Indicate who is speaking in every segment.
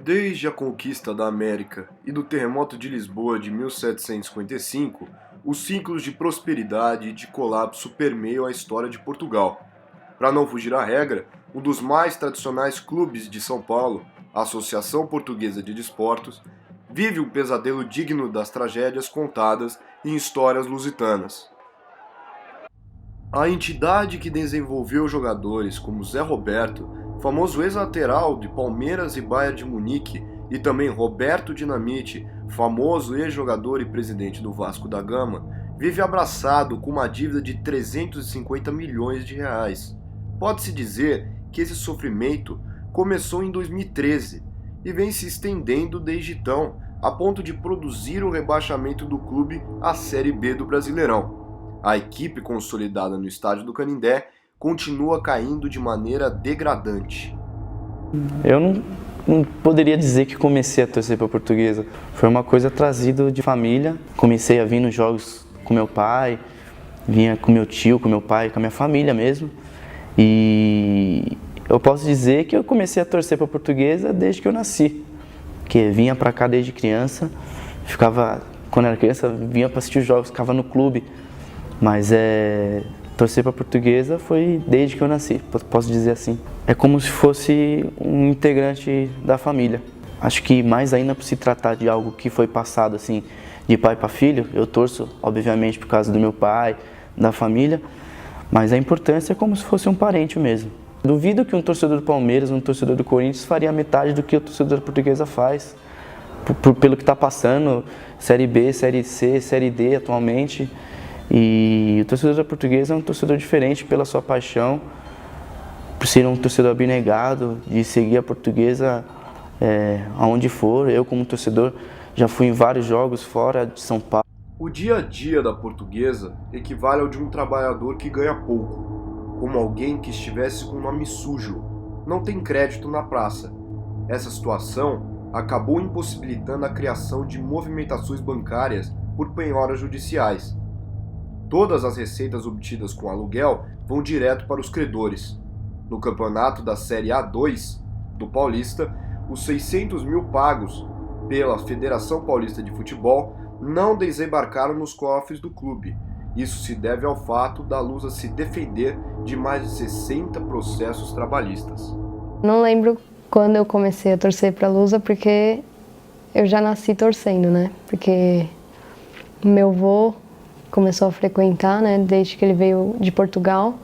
Speaker 1: Desde a conquista da América e do terremoto de Lisboa de 1755, os ciclos de prosperidade e de colapso permeiam a história de Portugal. Para não fugir à regra, um dos mais tradicionais clubes de São Paulo, a Associação Portuguesa de Desportos, vive um pesadelo digno das tragédias contadas em histórias lusitanas. A entidade que desenvolveu jogadores como Zé Roberto, famoso ex-lateral de Palmeiras e Bayern de Munique, e também Roberto Dinamite, famoso ex-jogador e presidente do Vasco da Gama, vive abraçado com uma dívida de 350 milhões de reais. Pode-se dizer que esse sofrimento começou em 2013 e vem se estendendo desde então, a ponto de produzir o rebaixamento do clube à Série B do Brasileirão. A equipe consolidada no estádio do Canindé continua caindo de maneira degradante.
Speaker 2: Eu não poderia dizer que comecei a torcer para a Portuguesa. Foi uma coisa trazida de família. Comecei a vir nos jogos com meu pai, vinha com meu tio, com meu pai, com a minha família mesmo. E eu posso dizer que eu comecei a torcer para a Portuguesa desde que eu nasci. Que vinha para cá desde criança, quando era criança, vinha para assistir os jogos, ficava no clube. Mas torcer para a Portuguesa foi desde que eu nasci, posso dizer assim. É como se fosse um integrante da família. Acho que mais ainda por se tratar de algo que foi passado assim, de pai para filho, eu torço, obviamente, por causa do meu pai, da família, mas a importância é como se fosse um parente mesmo. Duvido que um torcedor do Palmeiras, um torcedor do Corinthians faria metade do que o torcedor da Portuguesa faz, pelo que está passando, Série B, Série C, Série D atualmente. E o torcedor da Portuguesa é um torcedor diferente pela sua paixão, por ser um torcedor abnegado, de seguir a Portuguesa aonde for. Eu, como torcedor, já fui em vários jogos fora de São Paulo.
Speaker 1: O dia a dia da Portuguesa equivale ao de um trabalhador que ganha pouco, como alguém que estivesse com o nome sujo, não tem crédito na praça. Essa situação acabou impossibilitando a criação de movimentações bancárias por penhoras judiciais. Todas as receitas obtidas com aluguel vão direto para os credores. No campeonato da Série A2 do Paulista, os 600 mil pagos pela Federação Paulista de Futebol não desembarcaram nos cofres do clube. Isso se deve ao fato da Lusa se defender de mais de 60 processos trabalhistas.
Speaker 3: Não lembro quando eu comecei a torcer para a Lusa, porque eu já nasci torcendo, né? Porque meu avô começou a frequentar, né, desde que ele veio de Portugal.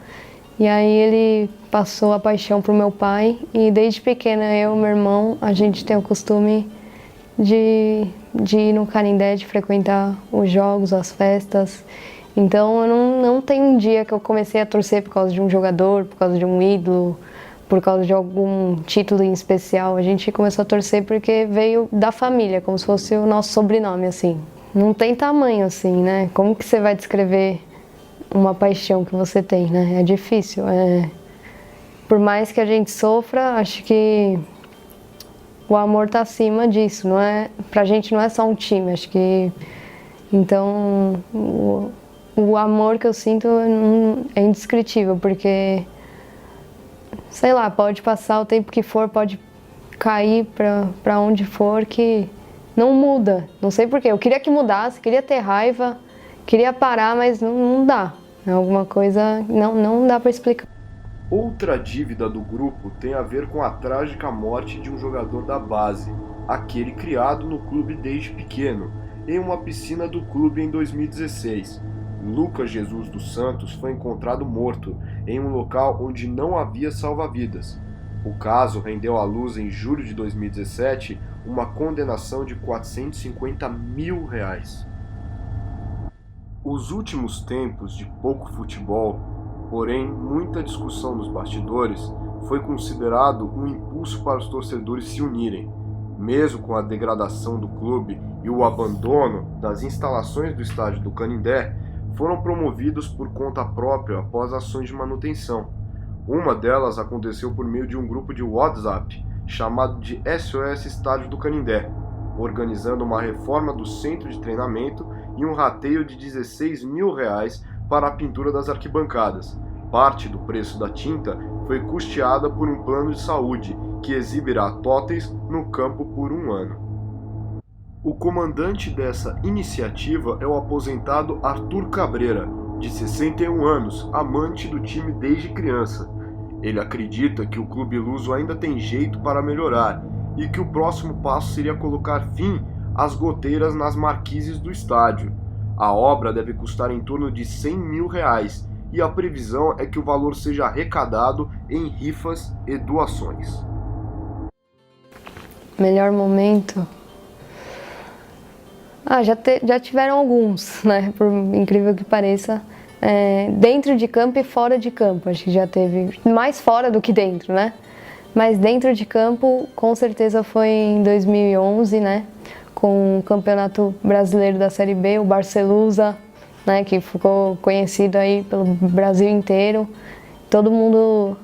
Speaker 3: E aí ele passou a paixão pro meu pai e desde pequena eu e meu irmão, a gente tem o costume de ir no Canindé, de frequentar os jogos, as festas. Então eu não tem um dia que eu comecei a torcer por causa de um jogador, por causa de um ídolo, por causa de algum título em especial. A gente começou a torcer porque veio da família, como se fosse o nosso sobrenome, assim. Não tem tamanho assim, né? Como que você vai descrever uma paixão que você tem, né? É difícil. Por mais que a gente sofra, acho que o amor tá acima disso. Não é, pra gente não é só um time, acho que... Então, o amor que eu sinto é indescritível, porque... Sei lá, pode passar o tempo que for, pode cair pra onde for, que... Não muda, não sei porquê. Eu queria que mudasse, queria ter raiva, queria parar, mas não dá. É alguma coisa, não dá para explicar.
Speaker 1: Outra dívida do grupo tem a ver com a trágica morte de um jogador da base, aquele criado no clube desde pequeno, em uma piscina do clube em 2016. Lucas Jesus dos Santos foi encontrado morto em um local onde não havia salva-vidas. O caso rendeu à Luz, em julho de 2017, uma condenação de R$450 mil. Os últimos tempos de pouco futebol, porém muita discussão nos bastidores, foi considerado um impulso para os torcedores se unirem. Mesmo com a degradação do clube e o abandono das instalações do estádio do Canindé, foram promovidos por conta própria após ações de manutenção. Uma delas aconteceu por meio de um grupo de WhatsApp, chamado de SOS Estádio do Canindé, organizando uma reforma do centro de treinamento e um rateio de R$16 mil para a pintura das arquibancadas. Parte do preço da tinta foi custeada por um plano de saúde que exibirá totens no campo por um ano. O comandante dessa iniciativa é o aposentado Arthur Cabreira, de 61 anos, amante do time desde criança. Ele acredita que o clube luso ainda tem jeito para melhorar e que o próximo passo seria colocar fim às goteiras nas marquises do estádio. A obra deve custar em torno de R$100 mil e a previsão é que o valor seja arrecadado em rifas e doações.
Speaker 3: Melhor momento? Já tiveram alguns, né? Por incrível que pareça. Dentro de campo e fora de campo. Acho que já teve mais fora do que dentro, né? Mas dentro de campo, com certeza foi em 2011, né? Com o Campeonato Brasileiro da Série B, o Barcelusa, né? Que ficou conhecido aí pelo Brasil inteiro. Todo mundo...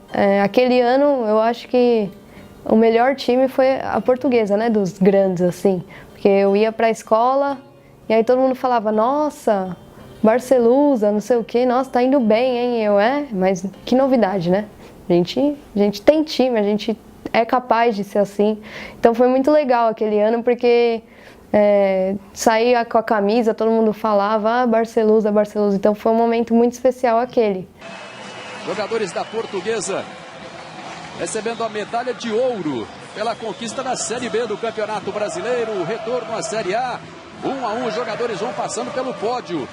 Speaker 3: aquele ano, eu acho que o melhor time foi a Portuguesa, né? Dos grandes, assim. Porque eu ia pra escola e aí todo mundo falava, nossa, Barcelusa, não sei o que, nossa, tá indo bem, hein? Mas que novidade, né? A gente tem time, a gente é capaz de ser assim. Então foi muito legal aquele ano porque saía com a camisa, todo mundo falava, Barcelusa, Barcelusa. Então foi um momento muito especial aquele.
Speaker 4: Jogadores da Portuguesa recebendo a medalha de ouro pela conquista da Série B do Campeonato Brasileiro, o retorno à Série A. 1-1, os jogadores vão passando pelo pódio,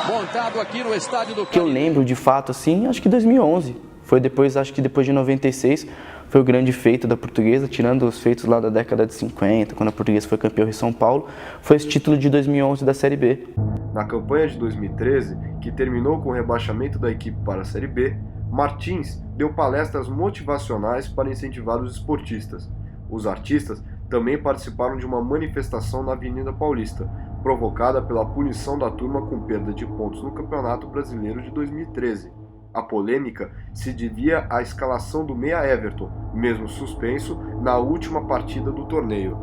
Speaker 4: montado aqui no estádio do...
Speaker 2: Que eu lembro de fato, assim, acho que 2011. Foi depois, acho que depois de 96, foi o grande feito da Portuguesa, tirando os feitos lá da década de 50, quando a Portuguesa foi campeã em São Paulo, foi esse título de 2011 da Série B.
Speaker 1: Na campanha de 2013, que terminou com o rebaixamento da equipe para a Série B, Martins deu palestras motivacionais para incentivar os esportistas. Os artistas também participaram de uma manifestação na Avenida Paulista, provocada pela punição da turma com perda de pontos no Campeonato Brasileiro de 2013. A polêmica se devia à escalação do meia Everton, mesmo suspenso, na última partida do torneio.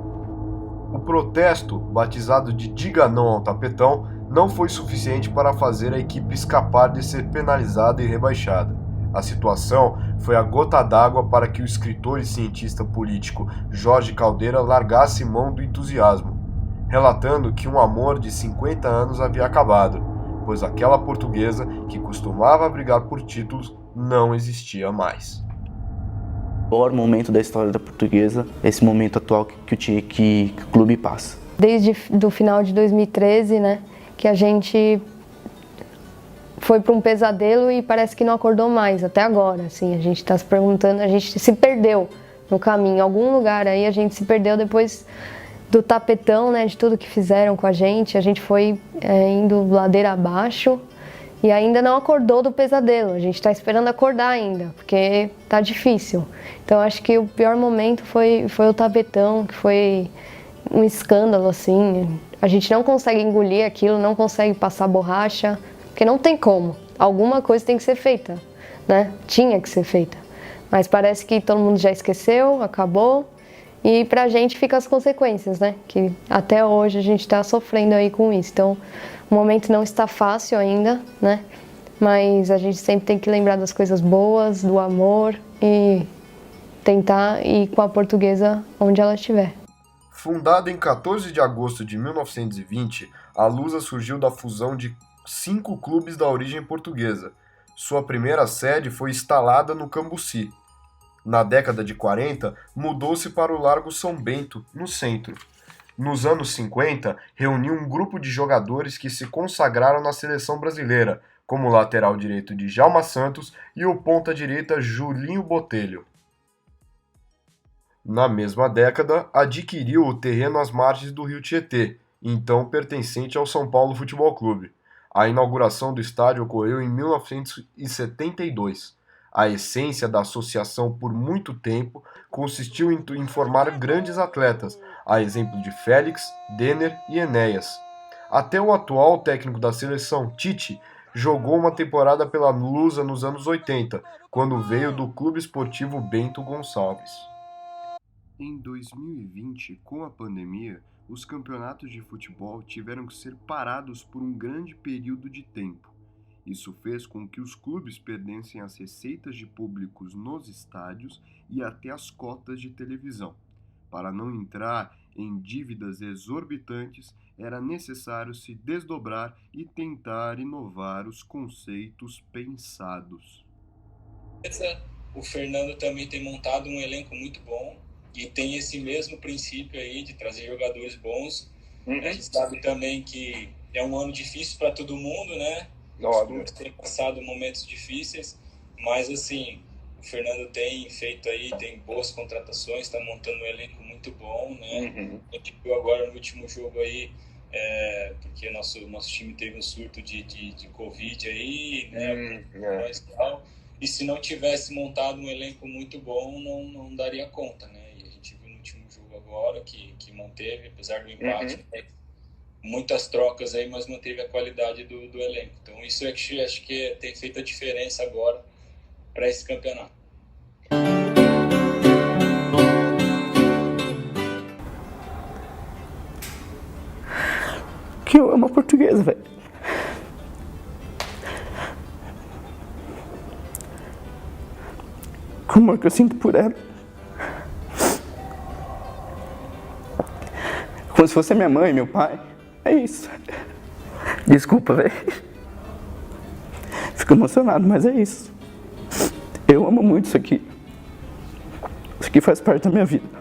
Speaker 1: O protesto, batizado de Diga Não ao Tapetão, não foi suficiente para fazer a equipe escapar de ser penalizada e rebaixada. A situação foi a gota d'água para que o escritor e cientista político Jorge Caldeira largasse mão do entusiasmo, relatando que um amor de 50 anos havia acabado, pois aquela portuguesa que costumava brigar por títulos não existia mais.
Speaker 2: O pior momento da história da Portuguesa, esse momento atual que o clube passa.
Speaker 3: Desde o final de 2013, né, que a gente foi para um pesadelo e parece que não acordou mais, até agora, assim, a gente está se perguntando, a gente se perdeu no caminho, em algum lugar aí a gente se perdeu depois do tapetão, né, de tudo que fizeram com a gente foi indo ladeira abaixo e ainda não acordou do pesadelo, a gente está esperando acordar ainda, porque tá difícil. Então acho que o pior momento foi o tapetão, que foi um escândalo, assim, a gente não consegue engolir aquilo, não consegue passar borracha, porque não tem como, alguma coisa tem que ser feita, né? Tinha que ser feita, mas parece que todo mundo já esqueceu, acabou, e pra gente fica as consequências, né? Que até hoje a gente tá sofrendo aí com isso, então o momento não está fácil ainda, né? Mas a gente sempre tem que lembrar das coisas boas, do amor e tentar ir com a Portuguesa onde ela estiver.
Speaker 1: Fundada em 14 de agosto de 1920, a Lusa surgiu da fusão de 5 clubes da origem portuguesa. Sua primeira sede foi instalada no Cambuci. Na década de 40, mudou-se para o Largo São Bento, no centro. Nos anos 50, reuniu um grupo de jogadores que se consagraram na seleção brasileira, como o lateral direito Djalma Santos e o ponta-direita Julinho Botelho. Na mesma década, adquiriu o terreno às margens do rio Tietê, então pertencente ao São Paulo Futebol Clube. A inauguração do estádio ocorreu em 1972. A essência da associação por muito tempo consistiu em formar grandes atletas, a exemplo de Félix, Denner e Enéas. Até o atual técnico da seleção, Tite, jogou uma temporada pela Lusa nos anos 80, quando veio do Clube Esportivo Bento Gonçalves. Em 2020, com a pandemia, os campeonatos de futebol tiveram que ser parados por um grande período de tempo. Isso fez com que os clubes perdessem as receitas de públicos nos estádios e até as cotas de televisão. Para não entrar em dívidas exorbitantes, era necessário se desdobrar e tentar inovar os conceitos pensados.
Speaker 5: O Fernando também tem montado um elenco muito bom e tem esse mesmo princípio aí de trazer jogadores bons. A gente sabe também que é um ano difícil para todo mundo, né? Os clubes têm passado momentos difíceis, mas assim, o Fernando tem feito aí, tem boas contratações, está montando um elenco muito bom, né? A gente viu agora no último jogo aí, porque nosso time teve um surto de Covid aí, né? E se não tivesse montado um elenco muito bom, não daria conta, né? E a gente viu no último jogo agora que manteve, apesar do empate, né? Muitas trocas aí, mas manteve a qualidade do elenco. Então isso é que acho que tem feito a diferença agora para esse campeonato.
Speaker 2: Que eu amo a Portuguesa, velho. O amor que eu sinto por ela. Como se fosse minha mãe, meu pai. É isso. Desculpa, velho. Fico emocionado, mas é isso. Eu amo muito isso aqui. Isso aqui faz parte da minha vida.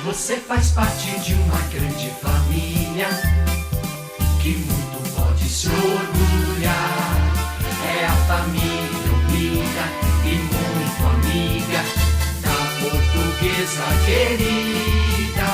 Speaker 6: Você faz parte de uma grande família que muito pode se orgulhar. É a família unida e muito amiga da Portuguesa querida.